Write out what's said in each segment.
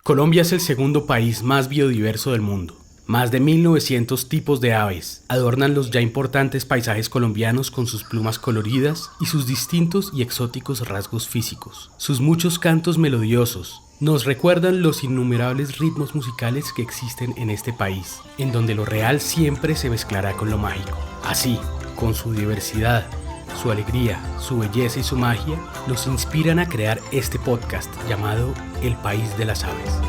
Colombia es el segundo país más biodiverso del mundo. Más de 1900 tipos de aves adornan los ya importantes paisajes colombianos con sus plumas coloridas y sus distintos y exóticos rasgos físicos. Sus muchos cantos melodiosos nos recuerdan los innumerables ritmos musicales que existen en este país, en donde lo real siempre se mezclará con lo mágico. Así, con su diversidad, su alegría, su belleza y su magia, nos inspiran a crear este podcast llamado El País de las Aves.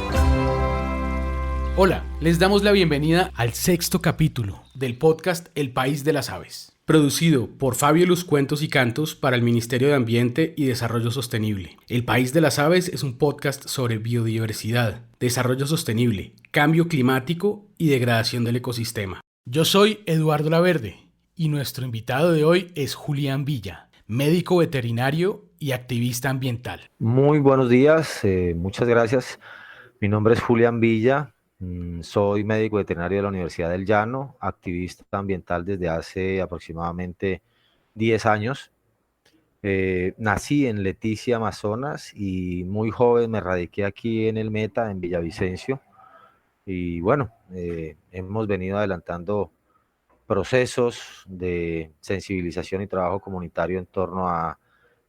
Hola, les damos la bienvenida al sexto capítulo del podcast El País de las Aves, producido por Fabio Luz Cuentos y Cantos para el Ministerio de Ambiente y Desarrollo Sostenible. El País de las Aves es un podcast sobre biodiversidad, desarrollo sostenible, cambio climático y degradación del ecosistema. Yo soy Eduardo Laverde y nuestro invitado de hoy es Julián Villa, médico veterinario y activista ambiental. Muy buenos días, muchas gracias. Mi nombre es Julián Villa, soy médico veterinario de la Universidad del Llano, activista ambiental desde hace aproximadamente 10 años. Nací en Leticia, Amazonas, y muy joven me radiqué aquí en el Meta, en Villavicencio. Y bueno, hemos venido adelantando procesos de sensibilización y trabajo comunitario en torno a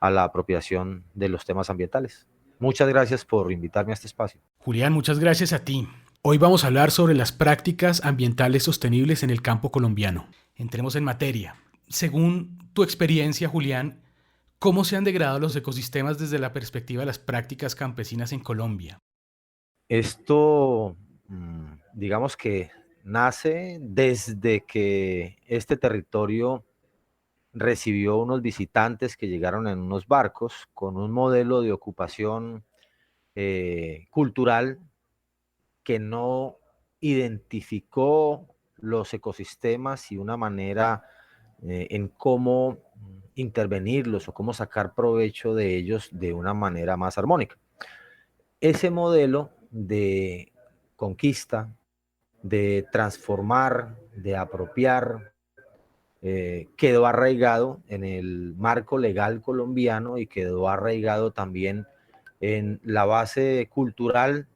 la apropiación de los temas ambientales. Muchas gracias por invitarme a este espacio. Julián, muchas gracias a ti. Hoy vamos a hablar sobre las prácticas ambientales sostenibles en el campo colombiano. Entremos en materia. Según tu experiencia, Julián, ¿cómo se han degradado los ecosistemas desde la perspectiva de las prácticas campesinas en Colombia? Esto, digamos que nace desde que este territorio recibió unos visitantes que llegaron en unos barcos con un modelo de ocupación cultural que no identificó los ecosistemas y una manera en cómo intervenirlos o cómo sacar provecho de ellos de una manera más armónica. Ese modelo de conquista, de transformar, de apropiar, quedó arraigado en el marco legal colombiano y quedó arraigado también en la base cultural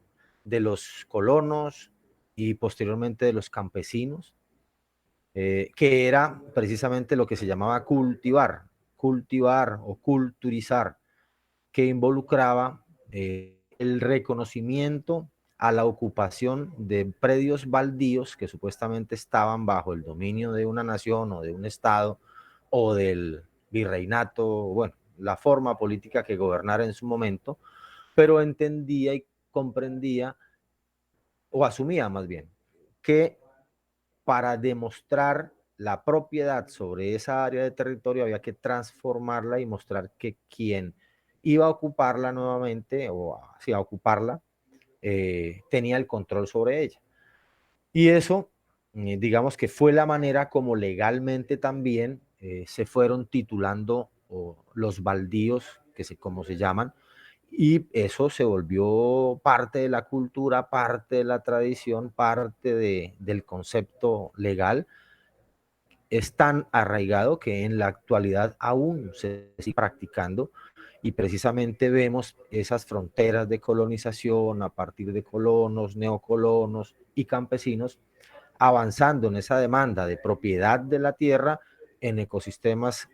de los colonos y posteriormente de los campesinos, que era precisamente lo que se llamaba cultivar o culturizar, que involucraba el reconocimiento a la ocupación de predios baldíos que supuestamente estaban bajo el dominio de una nación o de un estado o del virreinato, bueno, la forma política que gobernara en su momento, pero entendía y comprendía, o asumía más bien, que para demostrar la propiedad sobre esa área de territorio había que transformarla y mostrar que quien iba a ocuparla nuevamente, o sí, a ocuparla, tenía el control sobre ella. Y eso, digamos que fue la manera como legalmente también se fueron titulando los baldíos, como se llaman, y eso se volvió parte de la cultura, parte de la tradición, parte del concepto legal. Es tan arraigado que en la actualidad aún se sigue practicando y precisamente vemos esas fronteras de colonización a partir de colonos, neocolonos y campesinos avanzando en esa demanda de propiedad de la tierra en ecosistemas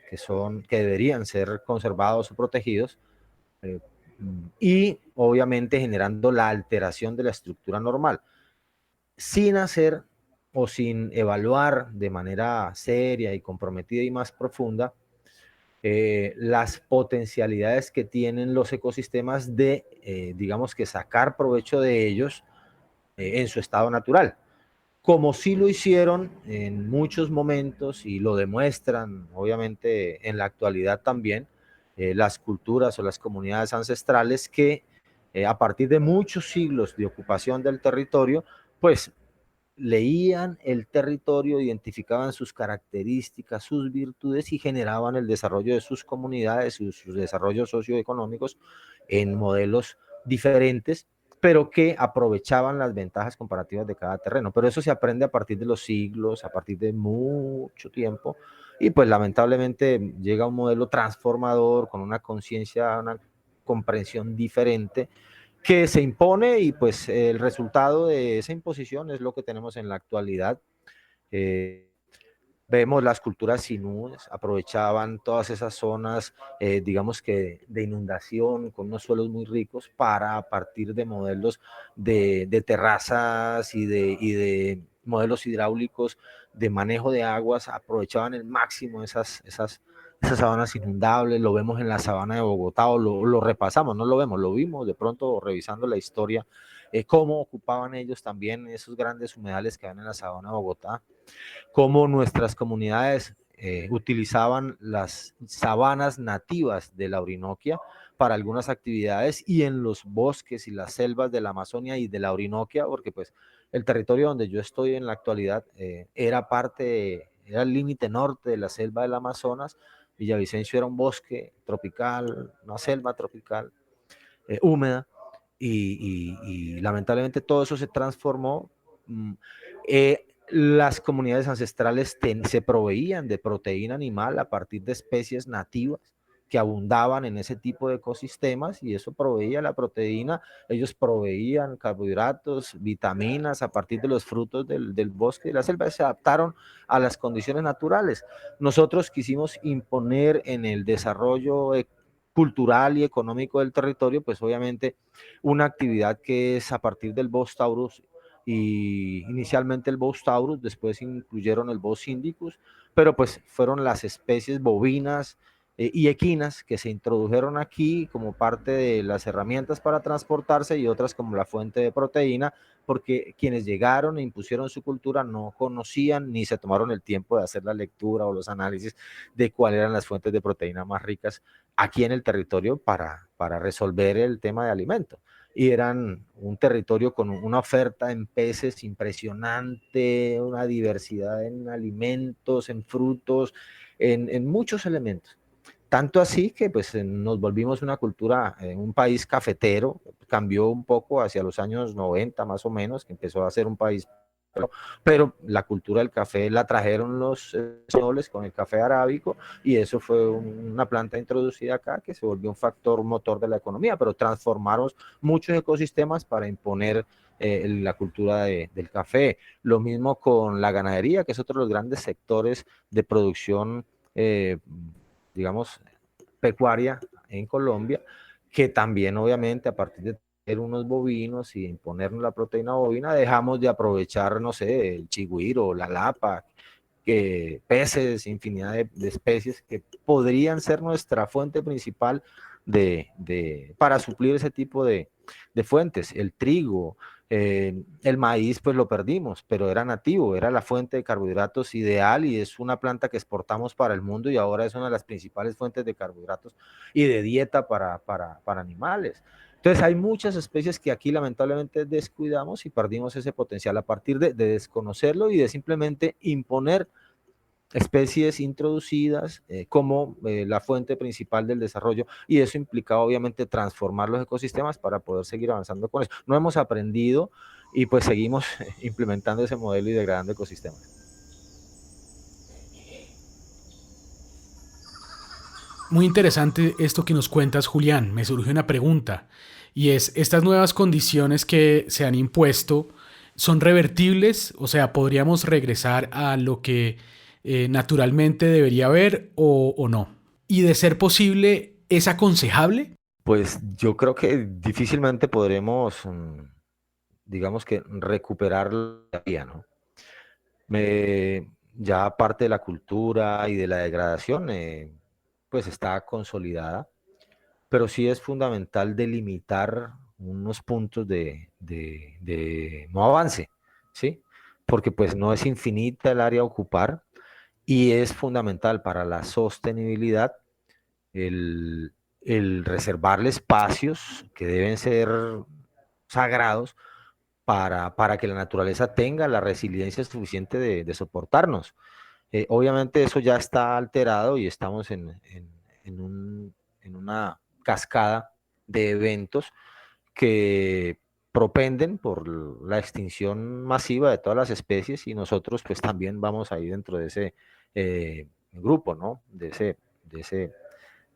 que deberían ser conservados o protegidos, eh, y obviamente generando la alteración de la estructura normal, sin hacer o sin evaluar de manera seria y comprometida y más profunda las potencialidades que tienen los ecosistemas de, digamos que sacar provecho de ellos en su estado natural, como sí lo hicieron en muchos momentos y lo demuestran obviamente en la actualidad también las culturas o las comunidades ancestrales que a partir de muchos siglos de ocupación del territorio, pues leían el territorio, identificaban sus características, sus virtudes y generaban el desarrollo de sus comunidades, sus desarrollos socioeconómicos en modelos diferentes, pero que aprovechaban las ventajas comparativas de cada terreno. Pero eso se aprende a partir de los siglos, a partir de mucho tiempo, y pues lamentablemente llega un modelo transformador con una conciencia, una comprensión diferente, que se impone y pues el resultado de esa imposición es lo que tenemos en la actualidad. Eh, Vemos las culturas sinúes, aprovechaban todas esas zonas, digamos que de inundación, con unos suelos muy ricos, para a partir de modelos de terrazas y de modelos hidráulicos de manejo de aguas, aprovechaban el máximo esas sabanas inundables. Lo vemos en la sabana de Bogotá, o lo repasamos, no lo vemos, lo vimos de pronto revisando la historia, cómo ocupaban ellos también esos grandes humedales que van en la sabana de Bogotá, cómo nuestras comunidades utilizaban las sabanas nativas de la Orinoquia para algunas actividades, y en los bosques y las selvas de la Amazonia y de la Orinoquia, porque pues el territorio donde yo estoy en la actualidad era el límite norte de la selva del Amazonas. Villavicencio era un bosque tropical, una selva tropical húmeda, y lamentablemente todo eso se transformó. Las comunidades ancestrales se proveían de proteína animal a partir de especies nativas que abundaban en ese tipo de ecosistemas, y eso proveía la proteína. Ellos proveían carbohidratos, vitaminas a partir de los frutos del bosque y la selva. Se adaptaron a las condiciones naturales. Nosotros quisimos imponer en el desarrollo cultural y económico del territorio, pues obviamente una actividad que es a partir del Bos taurus, y inicialmente el Bos taurus, después incluyeron el Bos indicus, pero pues fueron las especies bovinas y equinas que se introdujeron aquí como parte de las herramientas para transportarse, y otras como la fuente de proteína, porque quienes llegaron e impusieron su cultura no conocían ni se tomaron el tiempo de hacer la lectura o los análisis de cuáles eran las fuentes de proteína más ricas aquí en el territorio para resolver el tema de alimento. Y eran un territorio con una oferta en peces impresionante, una diversidad en alimentos, en frutos, en muchos elementos. Tanto así que pues nos volvimos una cultura, un país cafetero. Cambió un poco hacia los años 90 más o menos, que empezó a ser un país, pero la cultura del café la trajeron los españoles con el café arábico, y eso fue una planta introducida acá que se volvió un factor motor de la economía, pero transformaron muchos ecosistemas para imponer la cultura del café. Lo mismo con la ganadería, que es otro de los grandes sectores de producción, digamos, pecuaria en Colombia, que también obviamente a partir de tener unos bovinos y imponernos la proteína bovina, dejamos de aprovechar, no sé, el chigüiro, la lapa, peces, infinidad de especies que podrían ser nuestra fuente principal para suplir ese tipo de fuentes. El trigo, el maíz, pues lo perdimos, pero era nativo, era la fuente de carbohidratos ideal, y es una planta que exportamos para el mundo, y ahora es una de las principales fuentes de carbohidratos y de dieta para animales. Entonces hay muchas especies que aquí lamentablemente descuidamos y perdimos ese potencial a partir de desconocerlo y de simplemente imponer especies introducidas como la fuente principal del desarrollo, y eso implicaba obviamente transformar los ecosistemas para poder seguir avanzando con eso. No hemos aprendido, y pues seguimos implementando ese modelo y degradando ecosistemas. Muy interesante esto que nos cuentas, Julián. Me surge una pregunta, y es, ¿estas nuevas condiciones que se han impuesto son revertibles? O sea, ¿podríamos regresar a lo que naturalmente debería haber o no? Y de ser posible, ¿es aconsejable? Pues yo creo que difícilmente podremos, digamos que recuperar la vía, ¿no? Ya parte de la cultura y de la degradación, pues está consolidada, pero sí es fundamental delimitar unos puntos de no avance, ¿sí? Porque pues no es infinita el área a ocupar, y es fundamental para la sostenibilidad el reservarle espacios que deben ser sagrados para que la naturaleza tenga la resiliencia suficiente de soportarnos. Obviamente eso ya está alterado, y estamos en una cascada de eventos que propenden por la extinción masiva de todas las especies, y nosotros pues también vamos ahí dentro de ese grupo, ¿no? De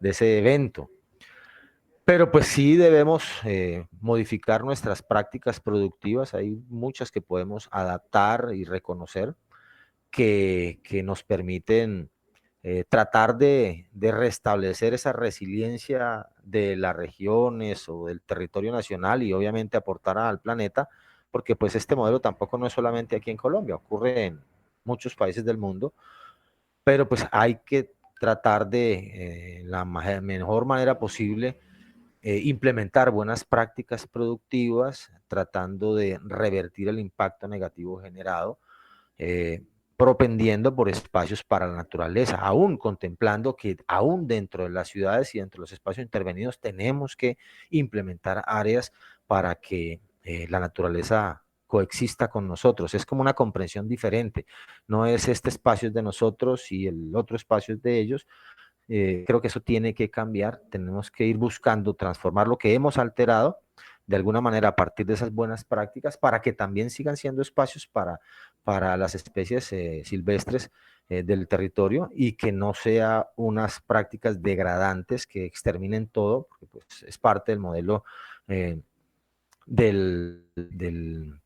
ese evento. Pero pues sí debemos modificar nuestras prácticas productivas. Hay muchas que podemos adaptar y reconocer que nos permiten tratar de restablecer esa resiliencia de las regiones o del territorio nacional y obviamente aportar al planeta, porque pues este modelo tampoco no es solamente aquí en Colombia, ocurre en muchos países del mundo, pero pues hay que tratar de la mejor manera posible implementar buenas prácticas productivas, tratando de revertir el impacto negativo generado, eh, propendiendo por espacios para la naturaleza, aún contemplando que aún dentro de las ciudades y dentro de los espacios intervenidos tenemos que implementar áreas para que la naturaleza coexista con nosotros. Es como una comprensión diferente. No es este espacio es de nosotros y el otro espacio es de ellos. Creo que eso tiene que cambiar. Tenemos que ir buscando transformar lo que hemos alterado de alguna manera a partir de esas buenas prácticas para que también sigan siendo espacios para las especies silvestres del territorio y que no sea unas prácticas degradantes que exterminen todo, porque pues, es parte del modelo eh, del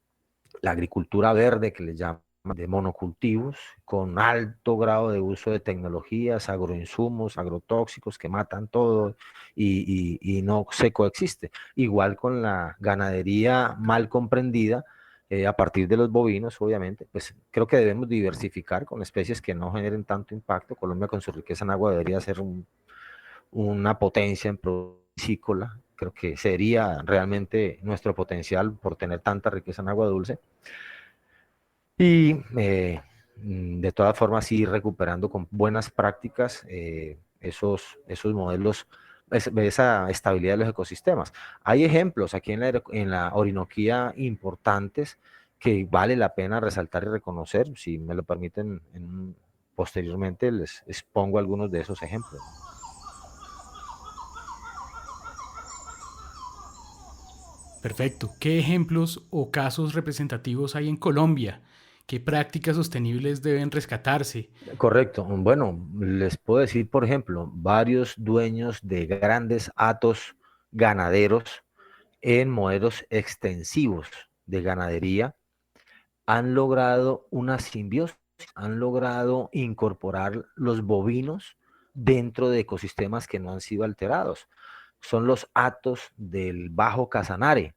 la agricultura verde que le llaman de monocultivos, con alto grado de uso de tecnologías, agroinsumos, agrotóxicos que matan todo y no se coexiste. Igual con la ganadería mal comprendida, a partir de los bovinos, obviamente, pues creo que debemos diversificar con especies que no generen tanto impacto. Colombia con su riqueza en agua debería ser una potencia en piscícola. Creo que sería realmente nuestro potencial por tener tanta riqueza en agua dulce. Y de todas formas, ir recuperando con buenas prácticas esos modelos, esa estabilidad de los ecosistemas. Hay ejemplos aquí en la Orinoquía importantes que vale la pena resaltar y reconocer. Si me lo permiten, posteriormente les expongo algunos de esos ejemplos. Perfecto. ¿Qué ejemplos o casos representativos hay en Colombia? ¿Qué prácticas sostenibles deben rescatarse? Correcto. Bueno, les puedo decir, por ejemplo, varios dueños de grandes hatos ganaderos en modelos extensivos de ganadería han logrado una simbiosis, han logrado incorporar los bovinos dentro de ecosistemas que no han sido alterados. Son los hatos del Bajo Casanare,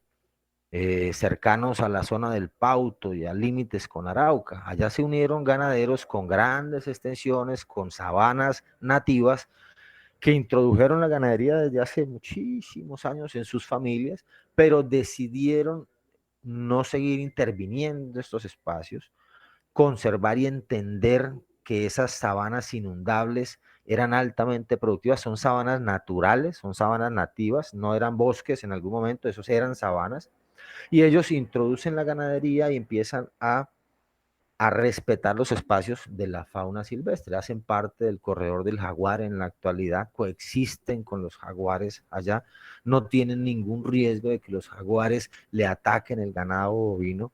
cercanos a la zona del Pauto y a límites con Arauca. Allá se unieron ganaderos con grandes extensiones, con sabanas nativas, que introdujeron la ganadería desde hace muchísimos años en sus familias, pero decidieron no seguir interviniendo en estos espacios, conservar y entender que esas sabanas inundables eran altamente productivas, son sabanas naturales, son sabanas nativas, no eran bosques en algún momento, esos eran sabanas, y ellos introducen la ganadería y empiezan a respetar los espacios de la fauna silvestre, hacen parte del corredor del jaguar en la actualidad, coexisten con los jaguares allá, no tienen ningún riesgo de que los jaguares le ataquen el ganado bovino.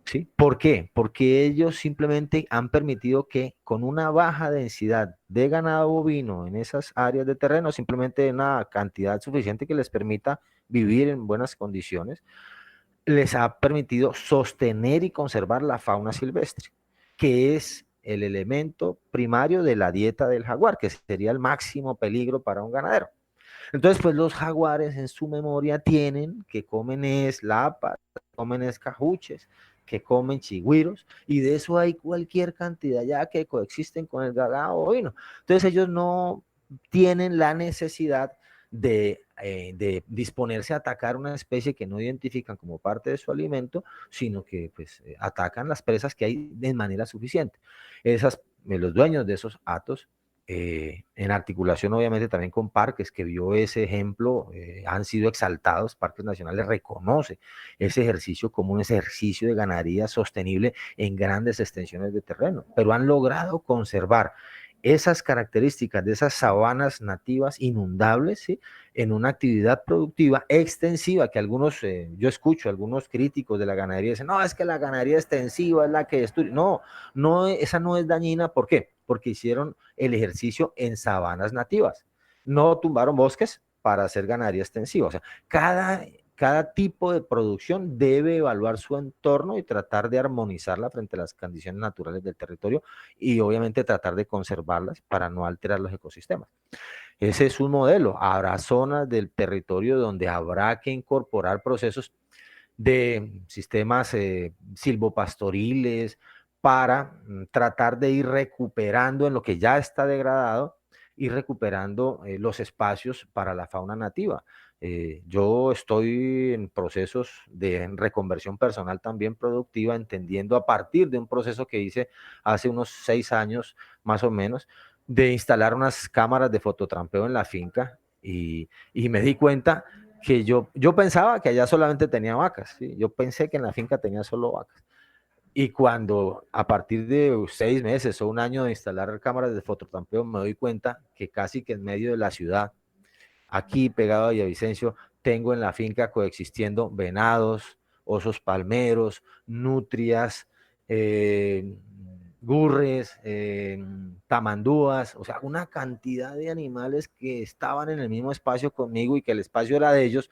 ¿Sí? ¿Por qué? Porque ellos simplemente han permitido que con una baja densidad de ganado bovino en esas áreas de terreno, simplemente una cantidad suficiente que les permita vivir en buenas condiciones, les ha permitido sostener y conservar la fauna silvestre, que es el elemento primario de la dieta del jaguar, que sería el máximo peligro para un ganadero. Entonces, pues los jaguares en su memoria tienen que comen es lapas, comen es cajuches, que comen chigüiros, y de eso hay cualquier cantidad ya que coexisten con el ganado bovino. Entonces ellos no tienen la necesidad de disponerse a atacar una especie que no identifican como parte de su alimento, sino que pues atacan las presas que hay de manera suficiente. Los dueños de esos hatos en articulación obviamente también con Parques, que vio ese ejemplo, han sido exaltados, Parques Nacionales reconoce ese ejercicio como un ejercicio de ganadería sostenible en grandes extensiones de terreno, pero han logrado conservar esas características de esas sabanas nativas inundables, ¿sí? En una actividad productiva extensiva que algunos, yo escucho, algunos críticos de la ganadería dicen, no, es que la ganadería extensiva es la que destruye. No, no, esa no es dañina. ¿Por qué? Porque hicieron el ejercicio en sabanas nativas. No tumbaron bosques, para hacer ganadería extensiva. O sea, cada tipo de producción debe evaluar su entorno y tratar de armonizarla frente a las condiciones naturales del territorio y obviamente tratar de conservarlas para no alterar los ecosistemas. Ese es un modelo. Habrá zonas del territorio donde habrá que incorporar procesos de sistemas silvopastoriles para tratar de ir recuperando en lo que ya está degradado, ir recuperando los espacios para la fauna nativa. Yo estoy en procesos de reconversión personal también productiva, entendiendo a partir de un proceso que hice hace unos 6 años más o menos, de instalar unas cámaras de fototrampeo en la finca y me di cuenta que yo pensaba que allá solamente tenía vacas, ¿sí? Yo pensé que en la finca tenía solo vacas. Y cuando a partir de 6 meses o un año de instalar cámaras de fototrampeo me doy cuenta que casi que en medio de la ciudad, aquí pegado a Villavicencio, tengo en la finca coexistiendo venados, osos palmeros, nutrias, gurres, tamandúas, o sea, una cantidad de animales que estaban en el mismo espacio conmigo y que el espacio era de ellos.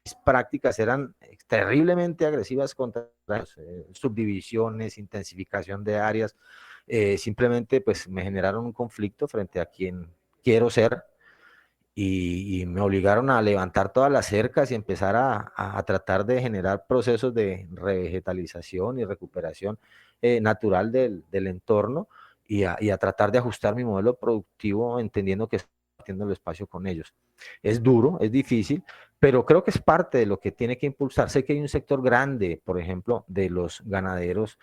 Mis prácticas eran terriblemente agresivas contra subdivisiones, intensificación de áreas, simplemente pues me generaron un conflicto frente a quien quiero ser y me obligaron a levantar todas las cercas y empezar a tratar de generar procesos de revegetalización y recuperación natural del entorno y a tratar de ajustar mi modelo productivo entendiendo que estoy compartiendo el espacio con ellos. Es duro, es difícil, pero creo que es parte de lo que tiene que impulsar. Sé que hay un sector grande, por ejemplo, de los ganaderos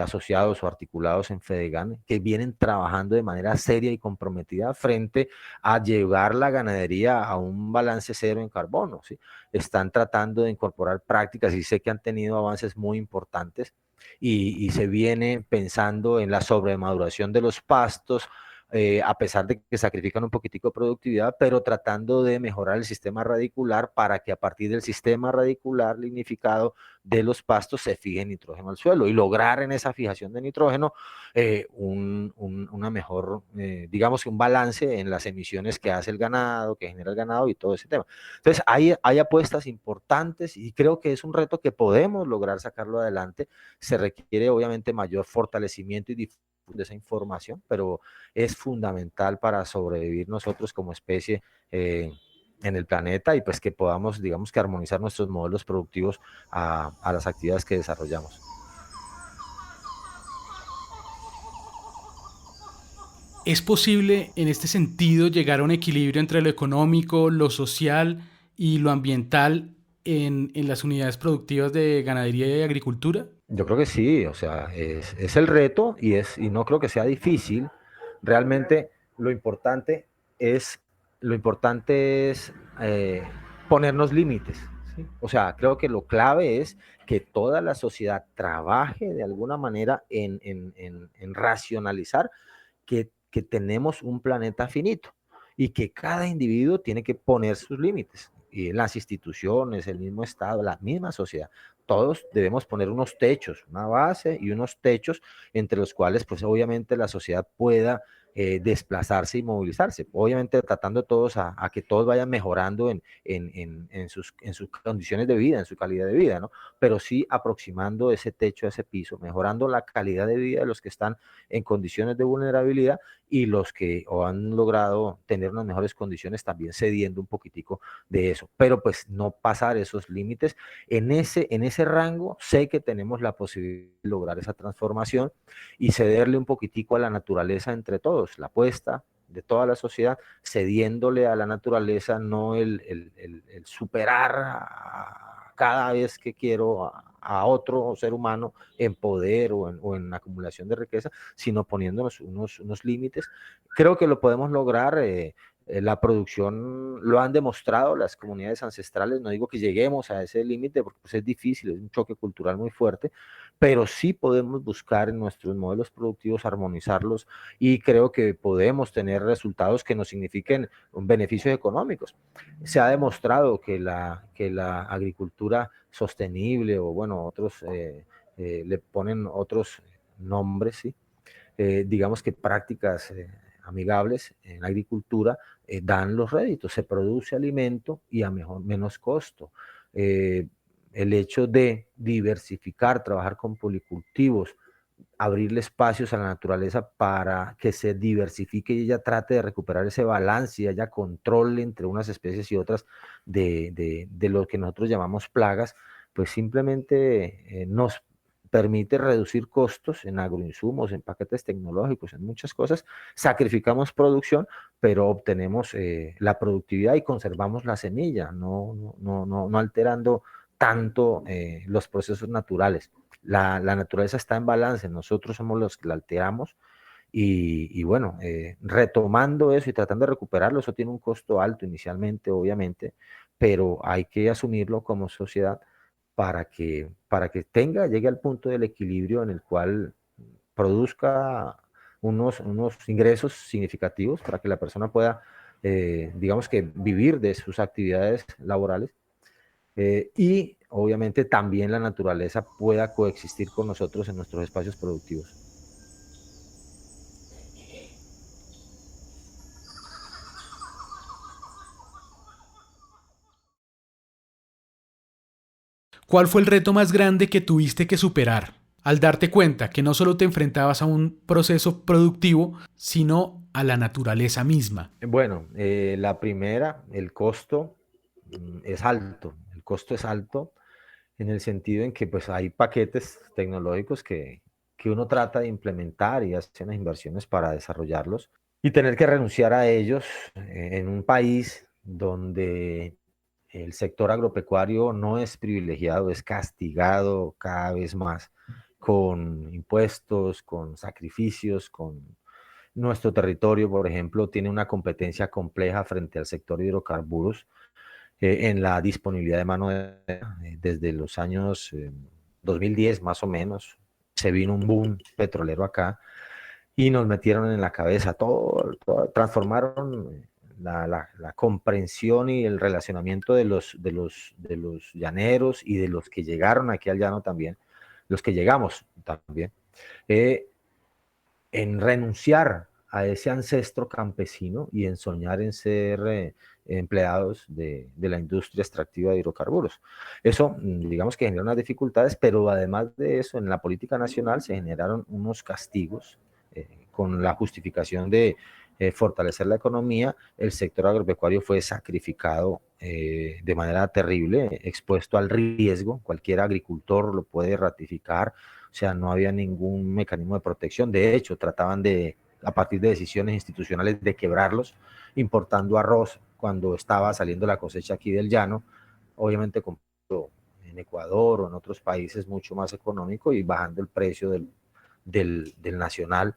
asociados o articulados en Fedegan, que vienen trabajando de manera seria y comprometida frente a llevar la ganadería a un balance cero en carbono, ¿sí? Están tratando de incorporar prácticas y sé que han tenido avances muy importantes y se viene pensando en la sobremaduración de los pastos, a pesar de que sacrifican un poquitico de productividad, pero tratando de mejorar el sistema radicular para que a partir del sistema radicular lignificado de los pastos se fije nitrógeno al suelo y lograr en esa fijación de nitrógeno una mejor, digamos que un balance en las emisiones que hace el ganado, que genera el ganado y todo ese tema. Entonces, hay apuestas importantes y creo que es un reto que podemos lograr sacarlo adelante. Se requiere obviamente mayor fortalecimiento y difusión de esa información, pero es fundamental para sobrevivir nosotros como especie en el planeta y pues que podamos, digamos que armonizar nuestros modelos productivos a las actividades que desarrollamos. ¿Es posible en este sentido llegar a un equilibrio entre lo económico, lo social y lo ambiental en las unidades productivas de ganadería y agricultura? Yo creo que sí, o sea, es el reto y no creo que sea difícil. Realmente lo importante es, lo importante es ponernos límites, ¿sí? O sea, creo que lo clave es que toda la sociedad trabaje de alguna manera en racionalizar que tenemos un planeta finito y que cada individuo tiene que poner sus límites. Y las instituciones, el mismo Estado, la misma sociedad, todos debemos poner unos techos, una base y unos techos entre los cuales, pues obviamente la sociedad pueda desplazarse y movilizarse. Obviamente tratando todos a que todos vayan mejorando en sus condiciones de vida, en su calidad de vida, ¿no? Pero sí aproximando ese techo, ese piso, mejorando la calidad de vida de los que están en condiciones de vulnerabilidad y los que o han logrado tener unas mejores condiciones también cediendo un poquitico de eso, pero pues no pasar esos límites. En ese rango sé que tenemos la posibilidad de lograr esa transformación y cederle un poquitico a la naturaleza entre todos, la apuesta de toda la sociedad, cediéndole a la naturaleza, no el superar cada vez que quiero a otro ser humano en poder o en acumulación de riqueza, sino poniéndonos unos límites. Creo que lo podemos lograr. La producción lo han demostrado las comunidades ancestrales, no digo que lleguemos a ese límite porque pues, es difícil, es un choque cultural muy fuerte, pero sí podemos buscar en nuestros modelos productivos armonizarlos y creo que podemos tener resultados que nos signifiquen beneficios económicos. Se ha demostrado que la agricultura sostenible o bueno, otros le ponen otros nombres, ¿sí? Digamos que prácticas amigables en la agricultura dan los réditos, se produce alimento y a menos costo. El hecho de diversificar, trabajar con policultivos, abrirle espacios a la naturaleza para que se diversifique y ella trate de recuperar ese balance y haya control entre unas especies y otras de lo que nosotros llamamos plagas, pues simplemente nos permite reducir costos en agroinsumos, en paquetes tecnológicos, en muchas cosas. Sacrificamos producción, pero obtenemos la productividad y conservamos la semilla, no alterando tanto los procesos naturales. La naturaleza está en balance, nosotros somos los que la alteramos y bueno, retomando eso y tratando de recuperarlo, eso tiene un costo alto inicialmente, obviamente, pero hay que asumirlo como sociedad para que llegue al punto del equilibrio en el cual produzca unos ingresos significativos para que la persona pueda, digamos que, vivir de sus actividades laborales y obviamente también la naturaleza pueda coexistir con nosotros en nuestros espacios productivos. ¿Cuál fue el reto más grande que tuviste que superar al darte cuenta que no solo te enfrentabas a un proceso productivo, sino a la naturaleza misma? Bueno, la primera, el costo es alto. El costo es alto en el sentido en que pues hay paquetes tecnológicos que uno trata de implementar y hace unas inversiones para desarrollarlos y tener que renunciar a ellos en un país donde el sector agropecuario no es privilegiado, es castigado cada vez más con impuestos, con sacrificios, con nuestro territorio, por ejemplo, tiene una competencia compleja frente al sector de hidrocarburos en la disponibilidad de mano de desde los años 2010 más o menos. Se vino un boom petrolero acá y nos metieron en la cabeza transformaron la comprensión y el relacionamiento de los llaneros y de los que llegaron aquí al llano también, los que llegamos también, eh, en renunciar a ese ancestro campesino y en soñar en ser empleados de la industria extractiva de hidrocarburos. Eso, digamos que genera unas dificultades, pero además de eso, en la política nacional se generaron unos castigos con la justificación de fortalecer la economía. El sector agropecuario fue sacrificado de manera terrible, expuesto al riesgo. Cualquier agricultor lo puede ratificar. O sea, no había ningún mecanismo de protección. De hecho, trataban de, a partir de decisiones institucionales, de quebrarlos, importando arroz cuando estaba saliendo la cosecha aquí del llano, obviamente comprando en Ecuador o en otros países mucho más económico y bajando el precio del nacional.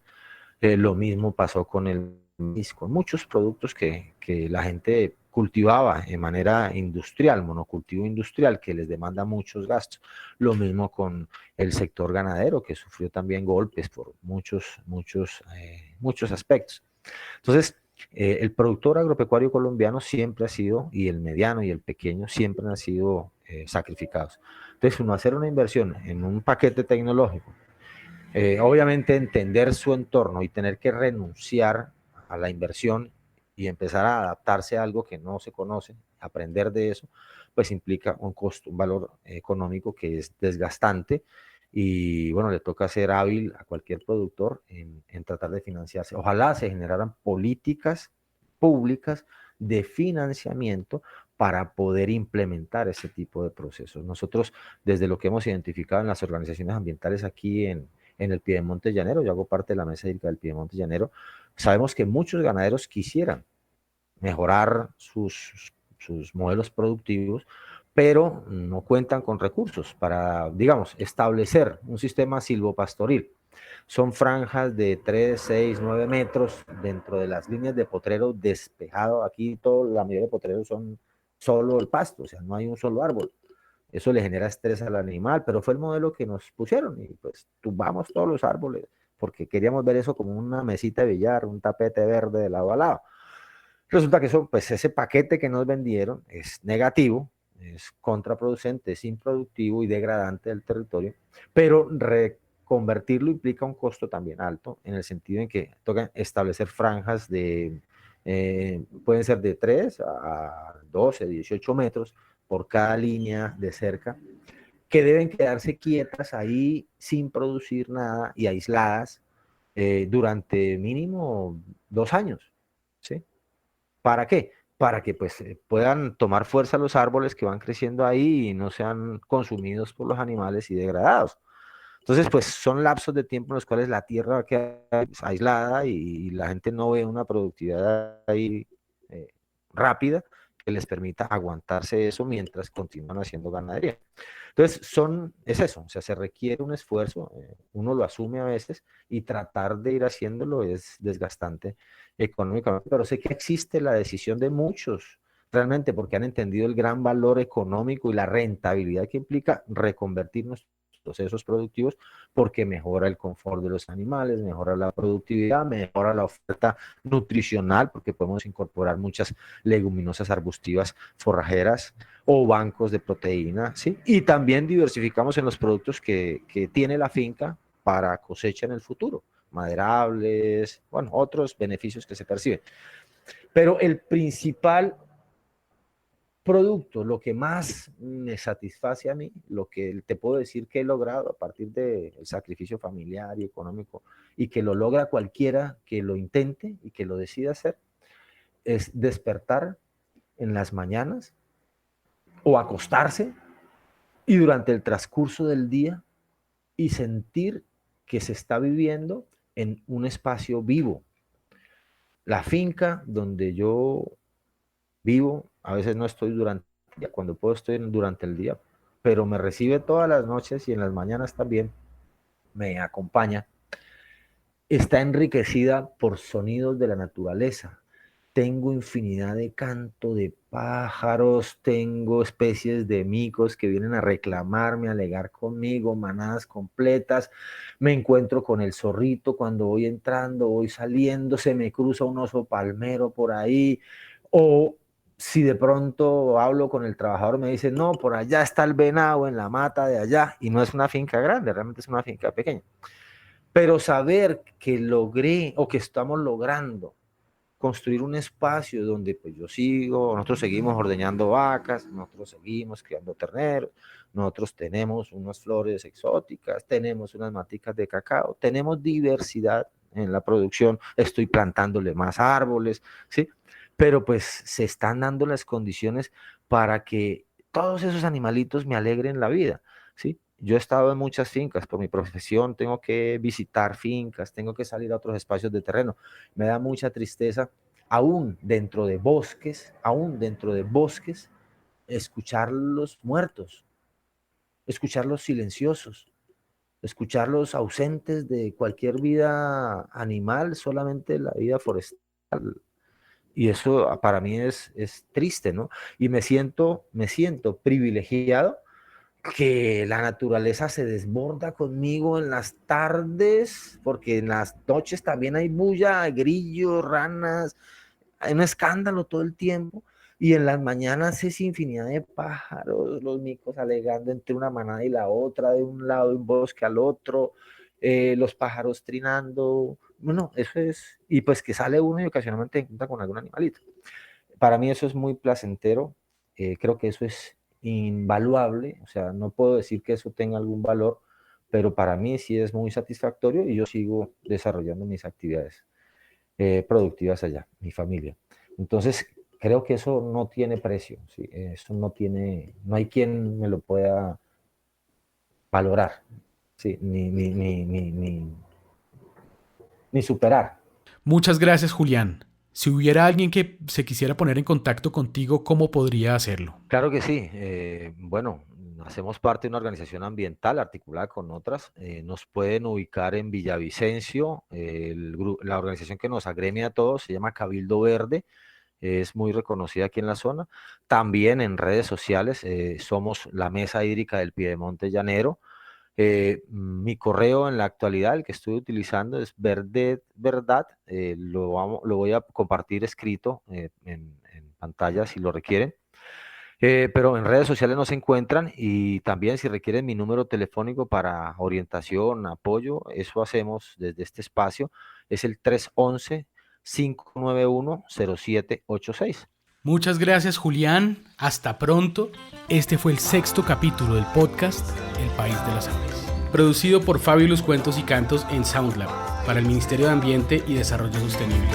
Lo mismo pasó con el maíz, con muchos productos que la gente cultivaba de manera industrial, monocultivo industrial, que les demanda muchos gastos. Lo mismo con el sector ganadero, que sufrió también golpes por muchos aspectos. Entonces, el productor agropecuario colombiano siempre ha sido, y el mediano y el pequeño, siempre han sido sacrificados. Entonces, uno hacer una inversión en un paquete tecnológico, obviamente entender su entorno y tener que renunciar a la inversión y empezar a adaptarse a algo que no se conoce, aprender de eso, pues implica un costo, un valor económico que es desgastante y bueno, le toca ser hábil a cualquier productor en tratar de financiarse. Ojalá se generaran políticas públicas de financiamiento para poder implementar ese tipo de procesos. Nosotros, desde lo que hemos identificado en las organizaciones ambientales aquí en el Piedemonte Llanero, yo hago parte de la mesa hídrica del Piedemonte Llanero, sabemos que muchos ganaderos quisieran mejorar sus modelos productivos, pero no cuentan con recursos para, digamos, establecer un sistema silvopastoril. Son franjas de 3, 6, 9 metros dentro de las líneas de potrero despejado. Aquí la mayoría de potreros son solo el pasto, o sea, no hay un solo árbol. Eso le genera estrés al animal, pero fue el modelo que nos pusieron y pues tumbamos todos los árboles porque queríamos ver eso como una mesita de billar, un tapete verde de lado a lado. Resulta que eso, pues ese paquete que nos vendieron es negativo, es contraproducente, es improductivo y degradante del territorio, pero convertirlo implica un costo también alto, en el sentido en que toca establecer franjas pueden ser de 3 a 12, 18 metros por cada línea de cerca, que deben quedarse quietas ahí sin producir nada y aisladas durante mínimo 2 años, ¿sí? ¿Para qué? Para que pues puedan tomar fuerza los árboles que van creciendo ahí y no sean consumidos por los animales y degradados. Entonces, pues son lapsos de tiempo en los cuales la tierra va a quedar aislada y la gente no ve una productividad ahí eh, rápida que les permita aguantarse eso mientras continúan haciendo ganadería. Entonces, es eso, o sea, se requiere un esfuerzo, uno lo asume a veces y tratar de ir haciéndolo es desgastante económicamente, pero sé que existe la decisión de muchos realmente porque han entendido el gran valor económico y la rentabilidad que implica reconvertir nuestros procesos productivos porque mejora el confort de los animales, mejora la productividad, mejora la oferta nutricional porque podemos incorporar muchas leguminosas arbustivas forrajeras o bancos de proteína, ¿sí? Y también diversificamos en los productos que tiene la finca para cosecha en el futuro, maderables, bueno, otros beneficios que se perciben. Pero el principal producto, lo que más me satisface a mí, lo que te puedo decir que he logrado a partir del sacrificio familiar y económico y que lo logra cualquiera que lo intente y que lo decida hacer, es despertar en las mañanas o acostarse y durante el transcurso del día y sentir que se está viviendo en un espacio vivo. La finca donde yo vivo, a veces no estoy durante el día, cuando puedo estoy durante el día, pero me recibe todas las noches y en las mañanas también me acompaña. Está enriquecida por sonidos de la naturaleza. Tengo infinidad de canto de pájaros, tengo especies de micos que vienen a reclamarme, a alegar conmigo, manadas completas. Me encuentro con el zorrito cuando voy entrando, voy saliendo, se me cruza un oso palmero por ahí. O si de pronto hablo con el trabajador, me dice, no, por allá está el venado en la mata de allá. Y no es una finca grande, realmente es una finca pequeña. Pero saber que logré o que estamos logrando construir un espacio donde pues yo sigo, nosotros seguimos ordeñando vacas, nosotros seguimos criando terneros, nosotros tenemos unas flores exóticas, tenemos unas maticas de cacao, tenemos diversidad en la producción, estoy plantándole más árboles, ¿sí? Pero pues se están dando las condiciones para que todos esos animalitos me alegren la vida, ¿sí? Yo he estado en muchas fincas, por mi profesión tengo que visitar fincas, tengo que salir a otros espacios de terreno. Me da mucha tristeza, aún dentro de bosques, escucharlos muertos, escucharlos silenciosos, escucharlos ausentes de cualquier vida animal, solamente la vida forestal. Y eso para mí es triste, ¿no? Y me siento privilegiado que la naturaleza se desborda conmigo en las tardes, porque en las noches también hay bulla, grillos, ranas, hay un escándalo todo el tiempo. Y en las mañanas es infinidad de pájaros, los micos alegando entre una manada y la otra, de un lado de un bosque al otro, los pájaros trinando. Bueno, eso es, y pues que sale uno y ocasionalmente encuentra con algún animalito. Para mí eso es muy placentero, creo que eso es invaluable, o sea, no puedo decir que eso tenga algún valor, pero para mí sí es muy satisfactorio y yo sigo desarrollando mis actividades productivas allá, mi familia. Entonces, creo que eso no tiene precio, ¿sí? Eso no hay quien me lo pueda valorar, ¿sí? Ni superar. Muchas gracias, Julián. Si hubiera alguien que se quisiera poner en contacto contigo, ¿cómo podría hacerlo? Claro que sí. Bueno, hacemos parte de una organización ambiental articulada con otras. Nos pueden ubicar en Villavicencio. La organización que nos agremia a todos se llama Cabildo Verde. Es muy reconocida aquí en la zona. También en redes sociales somos la Mesa Hídrica del Piedemonte Llanero. Mi correo en la actualidad, el que estoy utilizando es verdad. Lo voy a compartir escrito en pantalla si lo requieren. Pero en redes sociales nos encuentran y también si requieren mi número telefónico para orientación, apoyo, eso hacemos desde este espacio. Es el 311-591-0786. Muchas gracias, Julián. Hasta pronto. Este fue el 6º capítulo del podcast El País de las Aves, producido por Fabulous Cuentos y Cantos en SoundLab para el Ministerio de Ambiente y Desarrollo Sostenible.